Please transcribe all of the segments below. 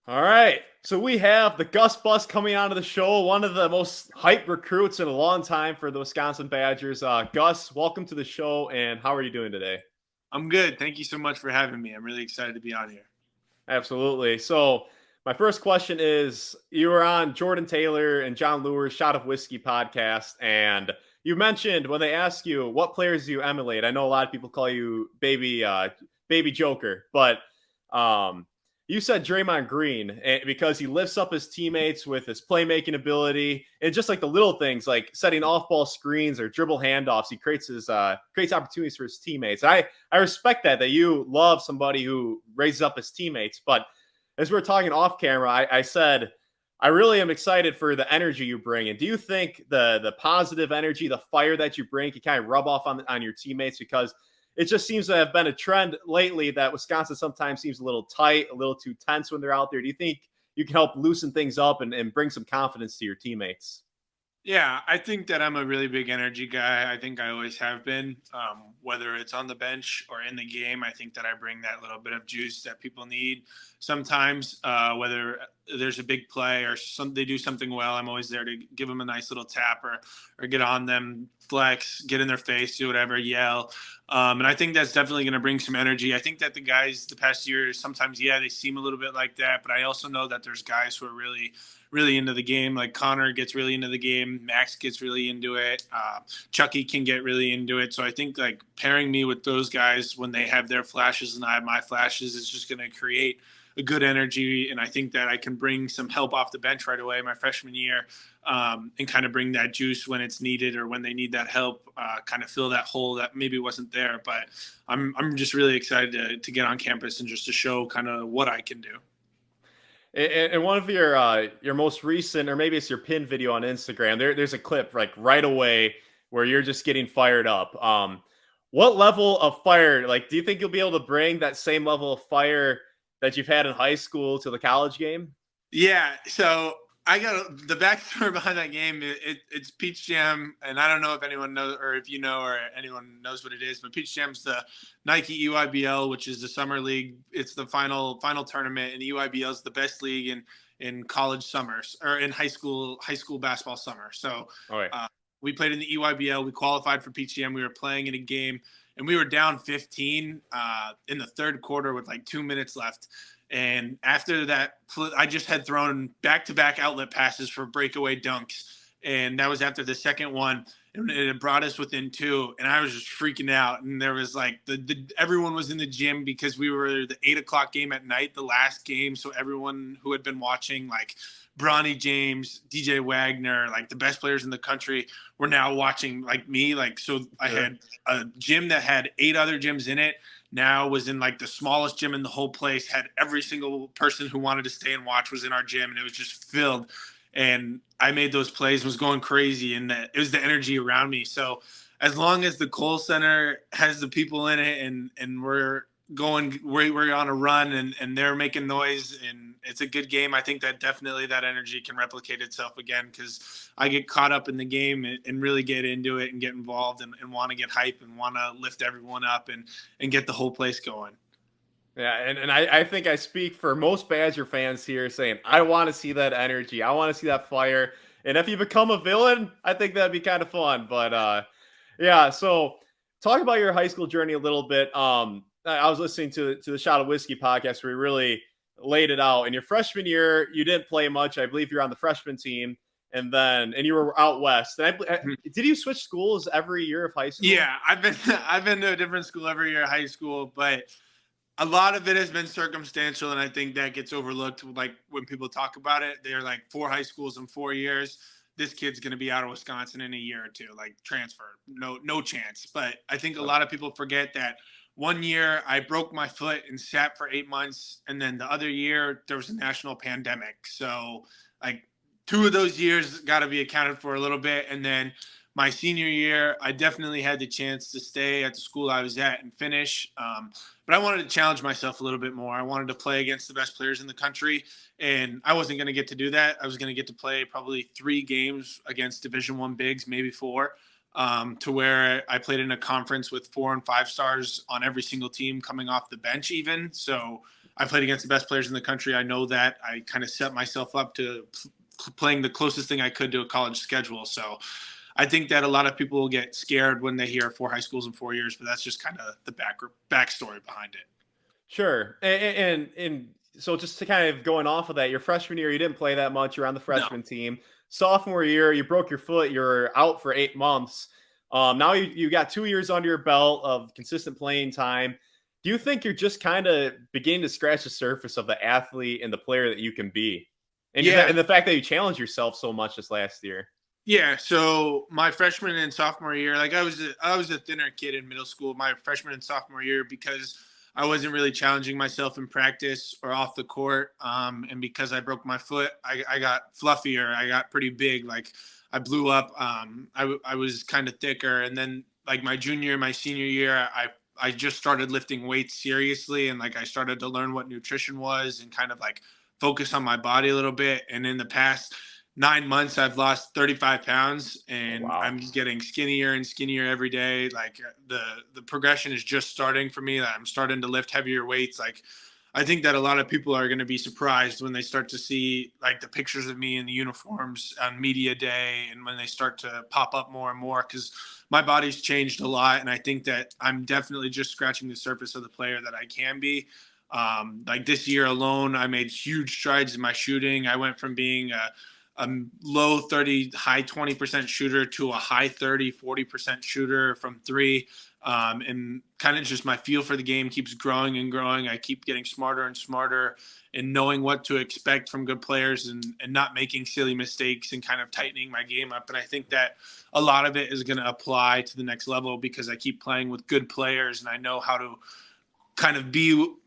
All right. So we have the Gus Bus coming onto the show, one of the most hyped recruits in a long time for the Wisconsin Badgers. Gus, welcome to the show, and how are you doing today? I'm good. Thank you so much for having me. I'm really excited to be on here. Absolutely. So my first question is: you were on Jordan Taylor and John Lure's Shot of Whiskey podcast, and you mentioned when they ask you what players do you emulate. I know a lot of people call you Baby Joker, but um, you said Draymond Green because he lifts up his teammates with his playmaking ability and just like the little things like setting off-ball screens or dribble handoffs. He creates opportunities for his teammates. I respect that you love somebody who raises up his teammates. But as we were talking off camera, I said I really am excited for the energy you bring. And do you think the positive energy, the fire that you bring, can kind of rub off on your teammates? Because it just seems to have been a trend lately that Wisconsin sometimes seems a little tight, a little too tense when they're out there. Do you think you can help loosen things up and bring some confidence to your teammates? Yeah, I think that I'm a really big energy guy. I think I always have been. Whether it's on the bench or in the game, I think that I bring that little bit of juice that people need. Sometimes, whether there's a big play or they do something well, I'm always there to give them a nice little tap or get on them, flex, get in their face, do whatever, yell. And I think that's definitely going to bring some energy. I think that the guys the past year, sometimes, yeah, they seem a little bit like that, but I also know that there's guys who are really into the game. Like Connor gets really into the game. Max gets really into it. Chucky can get really into it. So I think like pairing me with those guys when they have their flashes and I have my flashes is just going to create a good energy. And I think that I can bring some help off the bench right away my freshman year and kind of bring that juice when it's needed or when they need that help, kind of fill that hole that maybe wasn't there. But I'm just really excited to get on campus and just to show kind of what I can do. In one of your most recent, or maybe it's your pin video on Instagram, there's a clip like right away where you're just getting fired up. What level of fire, like, do you think you'll be able to bring that same level of fire that you've had in high school to the college game? Yeah, so I got the backstory behind that game. It's Peach Jam, and I don't know if anyone knows, or if you know, or anyone knows what it is. But Peach Jam's the Nike EYBL, which is the summer league. It's the final tournament, and EYBL is the best league in college summers or in high school basketball summer. So All right. we played in the EYBL. We qualified for Peach Jam. We were playing in a game, and we were down 15 in the third quarter with like 2 minutes left. And after that, I just had thrown back-to-back outlet passes for breakaway dunks. And that was after the second one. And it brought us within two. And I was just freaking out. And there was like, everyone was in the gym because we were the 8 o'clock game at night, the last game. So everyone who had been watching, like Bronny James, DJ Wagner, like the best players in the country, were now watching like me. Like, so I had a gym that had 8 other gyms in it now was in like the smallest gym in the whole place, had every single person who wanted to stay and watch was in our gym, and it was just filled. And I made those plays, was going crazy, and it was the energy around me. So as long as the Kohl Center has the people in it and we're on a run and they're making noise and it's a good game, I think that definitely that energy can replicate itself again because I get caught up in the game and really get into it and get involved and want to get hype and want to lift everyone up and get the whole place going. Yeah, and I think I speak for most Badger fans here saying I want to see that energy. I want to see that fire. And if you become a villain, I think that'd be kind of fun. But yeah, so talk about your high school journey a little bit. I was listening to the Shot of Whiskey podcast where you really laid it out. In your freshman year, you didn't play much. I believe you're on the freshman team, and you were out west. And did you switch schools every year of high school? Yeah, I've been to a different school every year of high school, but a lot of it has been circumstantial, and I think that gets overlooked. Like when people talk about it, they're like 4 high schools in 4 years. This kid's going to be out of Wisconsin in a year or two, like transfer, no chance. But I think a lot of people forget that one year I broke my foot and sat for 8 months, and then the other year there was a national pandemic. So like 2 of those years got to be accounted for a little bit, and then my senior year, I definitely had the chance to stay at the school I was at and finish. But I wanted to challenge myself a little bit more. I wanted to play against the best players in the country, and I wasn't going to get to do that. I was going to get to play probably 3 games against Division I bigs, maybe 4, to where I played in a conference with 4 and 5 stars on every single team coming off the bench even. So I played against the best players in the country. I know that. I kind of set myself up to playing the closest thing I could to a college schedule. So I think that a lot of people will get scared when they hear 4 high schools in 4 years, but that's just kind of the backstory behind it. Sure. And so just to kind of going off of that, your freshman year, you didn't play that much. You're on the No. freshman team. Sophomore year, you broke your foot. You're out for 8 months. Now you got 2 years under your belt of consistent playing time. Do you think you're just kind of beginning to scratch the surface of the athlete and the player that you can be? And the fact that you challenged yourself so much this last year. Yeah, so my freshman and sophomore year, like I was a thinner kid in middle school. My freshman and sophomore year, because I wasn't really challenging myself in practice or off the court, and because I broke my foot, I got fluffier. I got pretty big. Like I blew up. I was kind of thicker, and then like my junior, my senior year, I just started lifting weights seriously, and like I started to learn what nutrition was and kind of like focus on my body a little bit. And in the past 9 months, I've lost 35 pounds, and Wow. I'm getting skinnier and skinnier every day. Like the progression is just starting for me. I'm starting to lift heavier weights. Like I think that a lot of people are going to be surprised when they start to see like the pictures of me in the uniforms on media day, and when they start to pop up more and more, because my body's changed a lot. And I think that I'm definitely just scratching the surface of the player that I can be. Like this year alone, I made huge strides in my shooting. I went from being a low 30, high 20% shooter to a high 30, 40% shooter from three. And kind of just my feel for the game keeps growing and growing. I keep getting smarter and smarter and knowing what to expect from good players, and not making silly mistakes, and kind of tightening my game up. And I think that a lot of it is going to apply to the next level because I keep playing with good players, and I know how to kind of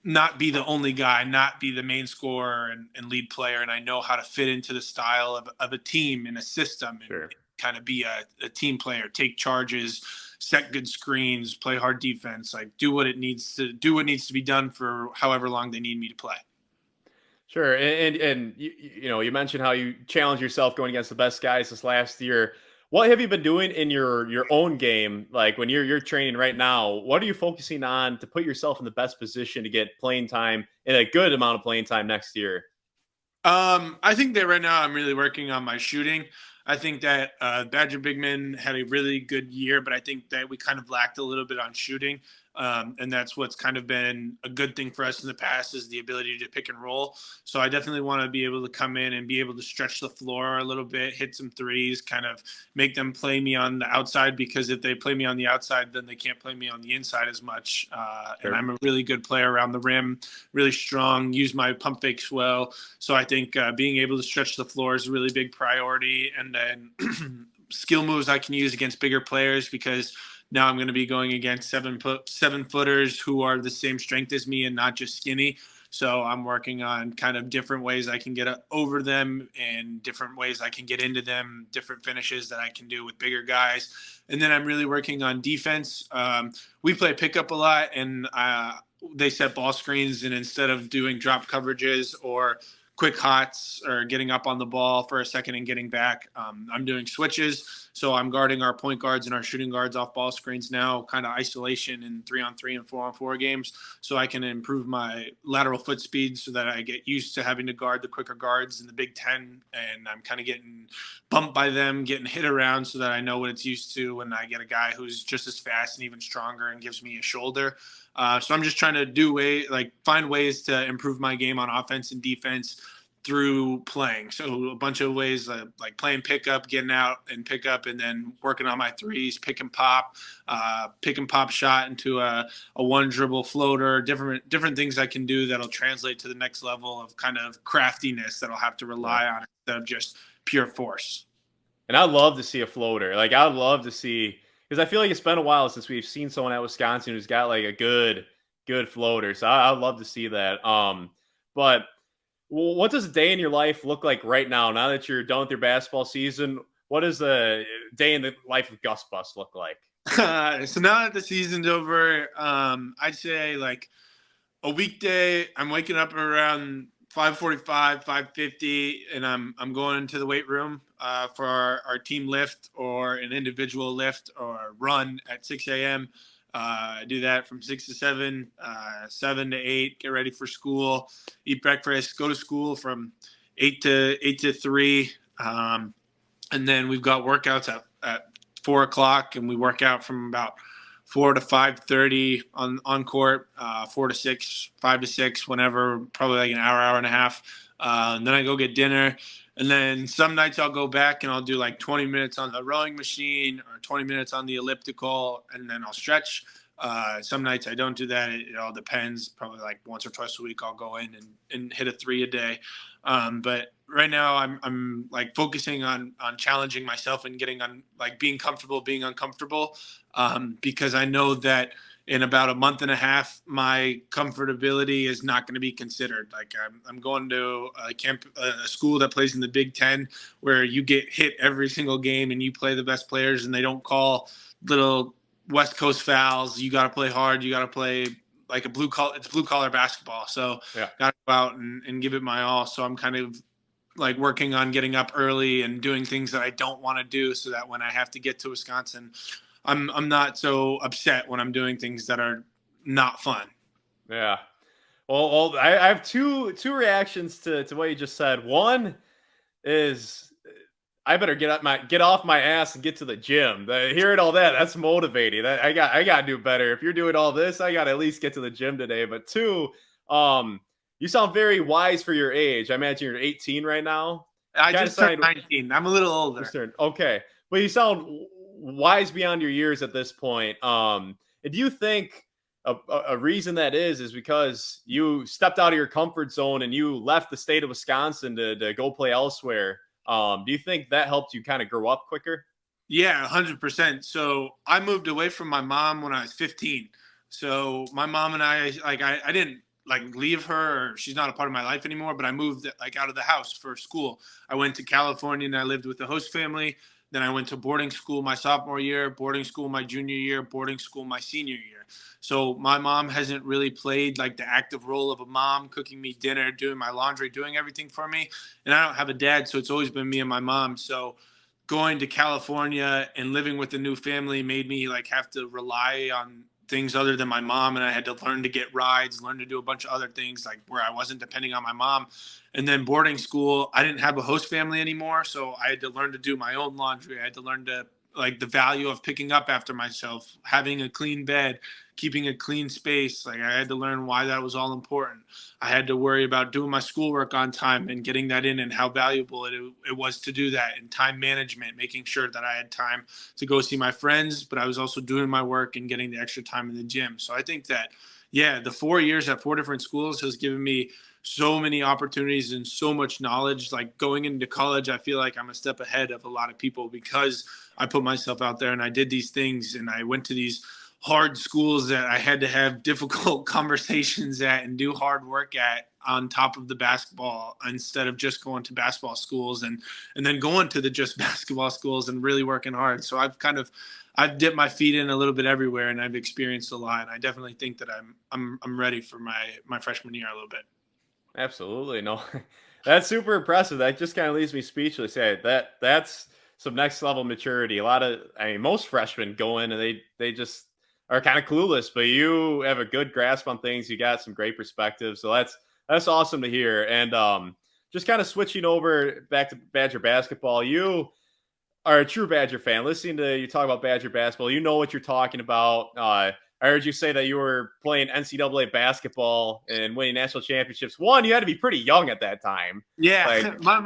not be the only guy, not be the main scorer and lead player. And I know how to fit into the style of a team and a system, and Sure. kind of be a team player, take charges, set good screens, play hard defense, like do what needs to be done for however long they need me to play. Sure. And you mentioned how you challenged yourself going against the best guys this last year. What have you been doing in your own game? Like when you're training right now, what are you focusing on to put yourself in the best position to get playing time and a good amount of playing time next year? I think that right now I'm really working on my shooting. I think that Badger Bigman had a really good year, but I think that we kind of lacked a little bit on shooting. And that's what's kind of been a good thing for us in the past, is the ability to pick and roll. So I definitely want to be able to come in and be able to stretch the floor a little bit, hit some threes, kind of make them play me on the outside, because if they play me on the outside, then they can't play me on the inside as much. Sure. And I'm a really good player around the rim, really strong, use my pump fakes well. So I think being able to stretch the floor is a really big priority. And then skill moves I can use against bigger players, because now I'm going to be going against 7-footers who are the same strength as me and not just skinny. So I'm working on kind of different ways I can get over them, and different ways I can get into them, different finishes that I can do with bigger guys. And then I'm really working on defense. We play pickup a lot, and they set ball screens, and instead of doing drop coverages or quick hots or getting up on the ball for a second and getting back, I'm doing switches. So I'm guarding our point guards and our shooting guards off ball screens now, kind of isolation in 3-on-3 and 4-on-4 games, so I can improve my lateral foot speed so that I get used to having to guard the quicker guards in the Big Ten. And I'm kind of getting bumped by them, getting hit around, so that I know what it's used to when I get a guy who's just as fast and even stronger and gives me a shoulder. So I'm just trying to find ways to improve my game on offense and defense through playing. So a bunch of ways, like playing pickup, getting out and pick up, and then working on my threes, pick and pop shot into a one dribble floater, different things I can do that'll translate to the next level of kind of craftiness that I'll have to rely on instead of just pure force. And I'd love to see a floater. Like I'd love to see, because I feel like it's been a while since we've seen someone at Wisconsin who's got like a good floater. So I'd love to see that. But what does a day in your life look like right now? Now that you're done with your basketball season, what does a day in the life of Gus Bus look like? So now that the season's over, I'd say like a weekday, I'm waking up around 5:45, 5:50, and I'm going into the weight room for our team lift or an individual lift or run at 6 a.m. I do that from 6 to 7, 7 to 8, get ready for school, eat breakfast, go to school from 8 to 3. And then we've got workouts at 4 o'clock, and we work out from about 4 to 5:30 on court, 4 to 6, 5 to 6, whenever, probably like an hour and a half. And then I go get dinner. And then some nights I'll go back and I'll do like 20 minutes on the rowing machine or 20 minutes on the elliptical, and then I'll stretch. Some nights I don't do that. It all depends. Probably like once or twice a week I'll go in and hit a 3 a day. But right now I'm like focusing on challenging myself and getting on, like, being comfortable being uncomfortable, because I know that in about a month and a half my comfortability is not going to be considered. Like, I'm going to a school that plays in the Big Ten, where you get hit every single game and you play the best players, and they don't call little West Coast fouls. You got to play hard. You got to play like it's blue collar basketball. So Yeah. got to go out and give it my all. So I'm kind of like working on getting up early and doing things that I don't want to do, so that when I have to get to Wisconsin, I'm not so upset when I'm doing things that are not fun. Yeah. Well, I have two reactions to what you just said. One is, I better get off my ass and get to the gym. Hearing all that, that's motivating. I got to do better. If you're doing all this, I got to at least get to the gym today. But two, you sound very wise for your age. I imagine you're 18 right now. I just turned 19. I'm a little older. Okay, but you sound wise beyond your years at this point. And do you think a reason that is because you stepped out of your comfort zone and you left the state of Wisconsin to go play elsewhere? Do you think that helped you kind of grow up quicker? Yeah, 100%. So I moved away from my mom when I was 15. So my mom and I didn't like leave her, or she's not a part of my life anymore, but I moved like out of the house for school. I went to California and I lived with the host family. Then I went to boarding school my sophomore year, boarding school my junior year, boarding school my senior year. So my mom hasn't really played like the active role of a mom, cooking me dinner, doing my laundry, doing everything for me. And I don't have a dad, so it's always been me and my mom. So going to California and living with a new family made me like have to rely on things other than my mom, and I had to learn to get rides, learn to do a bunch of other things like where I wasn't depending on my mom. And then boarding school, I didn't have a host family anymore, so I had to learn to do my own laundry. I had to learn to like the value of picking up after myself, having a clean bed, keeping a clean space. Like, I had to learn why that was all important. I had to worry about doing my schoolwork on time and getting that in, and how valuable it was to do that, and time management, making sure that I had time to go see my friends, but I was also doing my work and getting the extra time in the gym. So I think that, yeah, the 4 years at 4 different schools has given me so many opportunities and so much knowledge. Like, going into college, I feel like I'm a step ahead of a lot of people because I put myself out there and I did these things, and I went to these hard schools that I had to have difficult conversations at and do hard work at on top of the basketball, instead of just going to basketball schools and then going to the just basketball schools and really working hard. So I've dipped my feet in a little bit everywhere, and I've experienced a lot. And I definitely think that I'm ready for my freshman year a little bit. Absolutely. No, that's super impressive. That just kind of leaves me speechless. Yeah, that's some next level maturity. Most freshmen go in and they just are kind of clueless, but you have a good grasp on things. You got some great perspective. So that's awesome to hear. And just kind of switching over back to Badger basketball, you are a true Badger fan. Listening to you talk about Badger basketball, you know what you're talking about. I heard you say that you were playing NCAA basketball and winning national championships. One, you had to be pretty young at that time. Yeah, like, my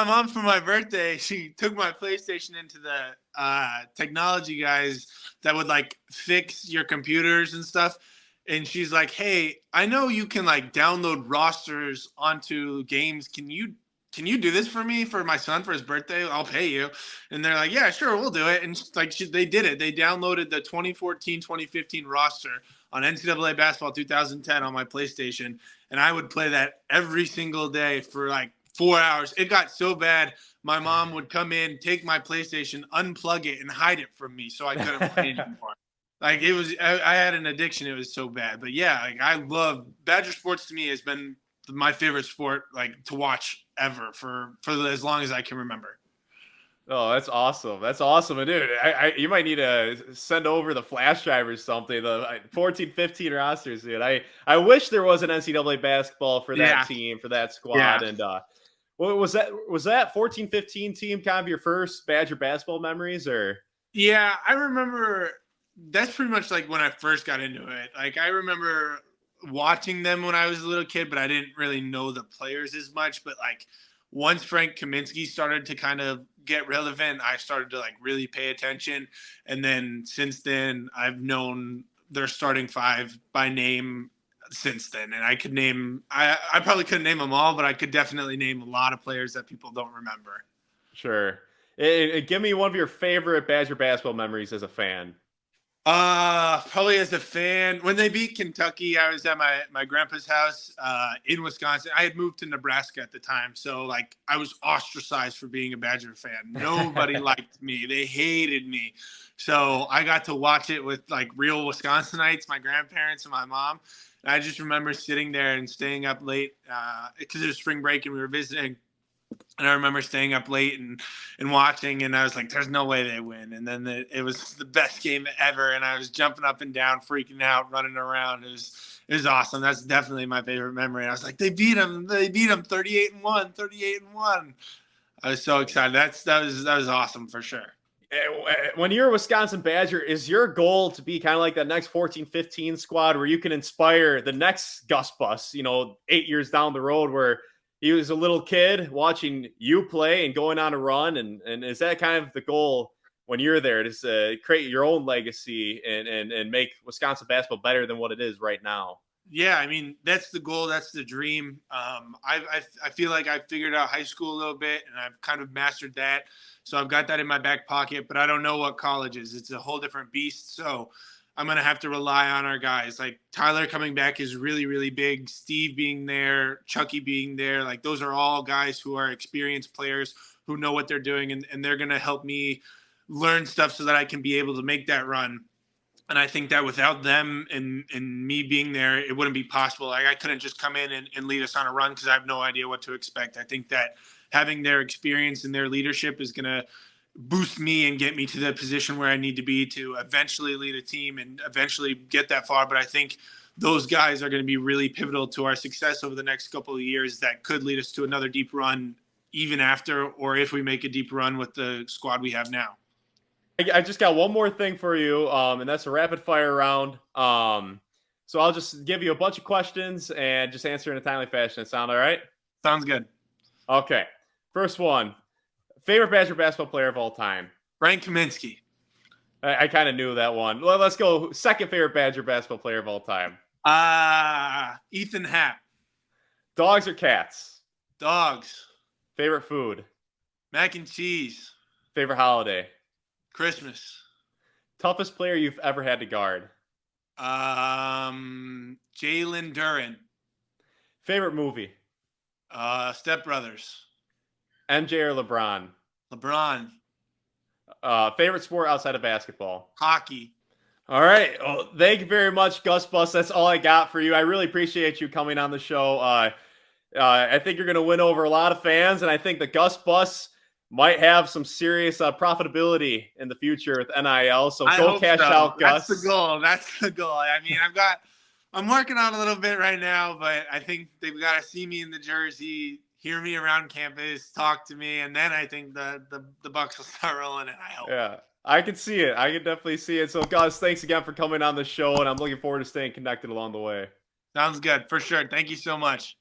mom for my birthday, she took my PlayStation into the technology guys that would like fix your computers and stuff. And she's like, "Hey, I know you can like download rosters onto games. Can you do this for me for my son for his birthday? I'll pay you." And they're like, "Yeah, sure, we'll do it." And like they did it. They downloaded the 2014-2015 roster on NCAA basketball 2010 on my PlayStation, and I would play that every single day for like 4 hours. It got so bad, my mom would come in, take my PlayStation, unplug it, and hide it from me so I couldn't play anymore. Like, it was, I had an addiction. It was so bad. But yeah, like, I love Badger sports. To me has been my favorite sport, like, to watch ever for as long as I can remember. Oh, that's awesome. That's awesome. And dude, you might need to send over the flash drive or something. The 14, 15 rosters, dude. I wish there was an NCAA basketball for that Yeah, team, for that yeah, squad. And what was that 14, 15 team kind of your first Badger basketball memories, or? yeah. I remember that's pretty much like when I first got into it. Like I remember watching them when I was a little kid, but I didn't really know the players as much. But like once Frank Kaminsky started to kind of get relevant, I started to like really pay attention. And then since then, I've known their starting five by name since then. And I could name, I probably couldn't name them all, but I could definitely name a lot of players that people don't remember. Sure. Give me one of your favorite Badger basketball memories as a fan. Probably as a fan, when they beat Kentucky, I was at my grandpa's house in Wisconsin. I had moved to Nebraska at the time, so like I was ostracized for being a Badger fan. Nobody liked me; they hated me. So I got to watch it with like real Wisconsinites, my grandparents and my mom. And I just remember sitting there and staying up late because it was spring break and we were visiting. And I remember staying up late and watching, and I was like, "There's no way they win." And then it was the best game ever, and I was jumping up and down, freaking out, running around. It was awesome. That's definitely my favorite memory. I was like, "They beat them! They beat them! 38-1, 38-1." I was so excited. That was awesome for sure. When you're a Wisconsin Badger, is your goal to be kind of like that next 14, 15 squad where you can inspire the next Gus Bus, 8 years down the road, where he was a little kid watching you play and going on a run? And is that kind of the goal when you're there, to create your own legacy and make Wisconsin basketball better than what it is right now? Yeah, I mean that's the goal, that's the dream. I feel like I figured out high school a little bit, and I've kind of mastered that, so I've got that in my back pocket. But I don't know what college is; it's a whole different beast. So I'm gonna have to rely on our guys. Like Tyler coming back is really, really big. Steve being there, Chucky being there, like those are all guys who are experienced players who know what they're doing, and they're gonna help me learn stuff so that I can be able to make that run. And I think that without them and me being there, it wouldn't be possible. Like I couldn't just come in and lead us on a run because I have no idea what to expect. I think that having their experience and their leadership is going to boost me and get me to the position where I need to be to eventually lead a team and eventually get that far. But I think those guys are going to be really pivotal to our success over the next couple of years that could lead us to another deep run even after, or if we make a deep run with the squad we have now. I just got one more thing for you, and that's a rapid fire round. So I'll just give you a bunch of questions and just answer in a timely fashion. Sound all right? Sounds good. Okay. First one. Favorite Badger basketball player of all time? Frank Kaminsky. I kind of knew that one. Well, let's go. Second favorite Badger basketball player of all time? Ethan Happ. Dogs or cats? Dogs. Favorite food? Mac and cheese. Favorite holiday? Christmas. Toughest player you've ever had to guard? Jalen Duren. Favorite movie? Step Brothers. MJ or LeBron? LeBron. Favorite sport outside of basketball? Hockey. All right. Well, thank you very much, Gus Bus. That's all I got for you. I really appreciate you coming on the show. I think you're going to win over a lot of fans, and I think the Gus Bus might have some serious profitability in the future with NIL. So go cash out, Gus. That's the goal. That's the goal. I mean, I'm working on a little bit right now, but I think they've got to see me in the jersey, hear me around campus, talk to me, and then I think the Bucks will start rolling. And I hope. Yeah, I can see it. I can definitely see it. So, Gus, thanks again for coming on the show, and I'm looking forward to staying connected along the way. Sounds good for sure. Thank you so much.